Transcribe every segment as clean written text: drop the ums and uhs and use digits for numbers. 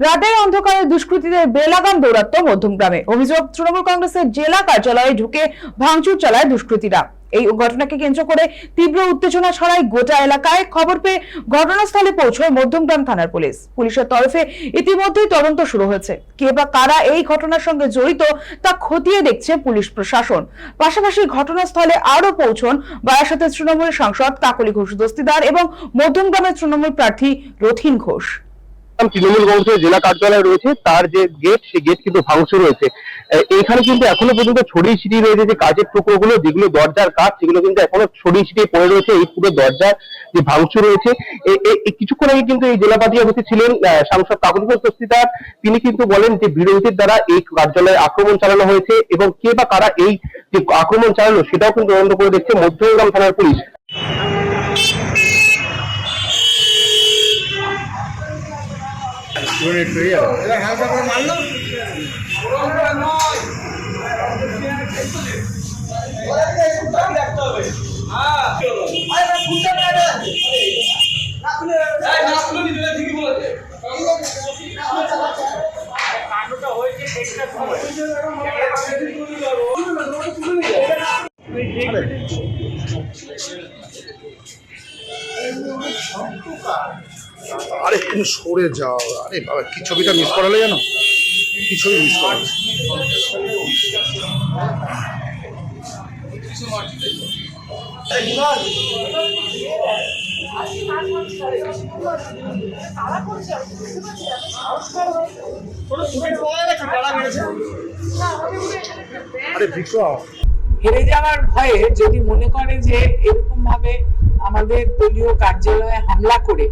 রাতের অন্ধকারে দুষ্কৃতীদের বেলাগাম দৌরাত্ম্য মধ্যমগ্রামে। অভিযোগ, তৃণমূল কংগ্রেসের জেলা কার্যালয়ে ঢুকে ভাঙচুর চালায় দুষ্কৃতীরা। এই ঘটনাকে কেন্দ্র করে তীব্র উত্তেজনা ছড়ায় গোটা এলাকায়। খবর পেয়ে ঘটনাস্থলে পৌঁছয় মধ্যমগ্রাম থানার পুলিশ। পুলিশের তরফে ইতিমধ্যেই তদন্ত শুরু হয়েছে। কে বা কারা এই ঘটনার সঙ্গে জড়িত তা খতিয়ে দেখছে পুলিশ প্রশাসন। পাশাপাশি ঘটনাস্থলে আরো পৌঁছন বারাসাতের তৃণমূল সাংসদ কাকলি ঘোষ দস্তিদার এবং মধ্যমগ্রামের তৃণমূল প্রার্থী রথীন ঘোষ। তৃণমূল কংগ্রেসের জেলা কার্যালয় রয়েছে, তার যে গেট, সেই গেট কিন্তু ভাঙচুর হয়েছে। এখানে কিন্তু এখনো পর্যন্ত ছড়িয়ে ছিটিয়ে রয়েছে যে কাজের টুকরোগুলো, যেগুলো দরজার কাজ, সেগুলো কিন্তু এখনো ছড়িয়ে ছিটিয়ে পড়ে রয়েছে। এই পুরো দরজার যে ভাঙচুর রয়েছে, কিছুক্ষণ আগে কিন্তু এই জেলা পার্টি অফিসে ছিলেন সাংসদ কাকলি ঘোষ দস্তিদার। তিনি কিন্তু বলেন যে বিরোধীদের দ্বারা এই কার্যালয়ে আক্রমণ চালানো হয়েছে এবং কে বা কারা এই যে আক্রমণ চালানো সেটাও কিন্তু তদন্ত করে দেখছে মধ্যমগ্রাম থানার পুলিশ। আরে তুমি সরে যাও। আরে বাবা, কি ছবিটা মিস করালে জানো? কি ছবি মিস করালে? আরে বিক্রম, হেরে যাওয়ার ভয়ে যদি মনে করে যে এরকম ভাবে আমাদের দলীয় কার্যালয়ে হামলা করে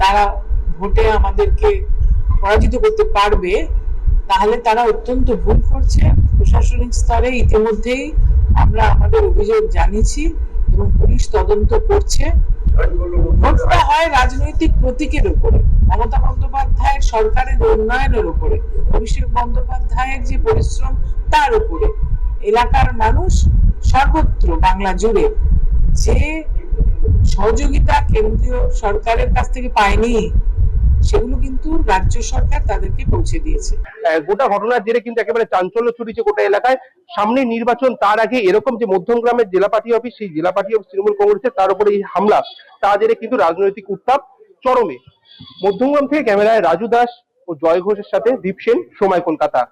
তারা ভোটে আমাদেরকে পরাজিত করতে পারবে, তাহলে তারা অত্যন্ত ভুল করছে। প্রশাসনিক স্তরে ইতিমধ্যেই আমরা আমাদের অভিযোগ জানিয়েছি এবং পুলিশ তদন্ত করছে। ভোটটা হয় রাজনৈতিক প্রতীকের উপরে, মমতা বন্দ্যোপাধ্যায়ের সরকারের উন্নয়নের উপরে, অভিষেক বন্দ্যোপাধ্যায়ের যে পরিশ্রম তার উপরে। এলাকার মানুষ সর্বত্র বাংলা জুড়ে যে সহযোগিতা কেন্দ্রীয় সরকারের কাছ থেকে পায়নি, সেগুলো কিন্তু রাজ্য সরকার তাদেরকে পৌঁছে দিয়েছে। গোটা ঘটনার জেরে কিন্তু একেবারে চাঞ্চল্য ছড়িয়েছে গোটা এলাকায়। সামনে নির্বাচন, তার আগে এরকম যে মধ্যমগ্রামের জেলা পার্টি অফিস, সেই জেলা পার্টি অফিস তৃণমূল কংগ্রেসের, তার উপরে এই হামলা, তার জেরে কিন্তু রাজনৈতিক উত্তাপ চরমে। মধ্যমগ্রাম থেকে ক্যামেরায় রাজু দাস ও জয় ঘোষের সাথে দীপ সেন, সময় কলকাতা।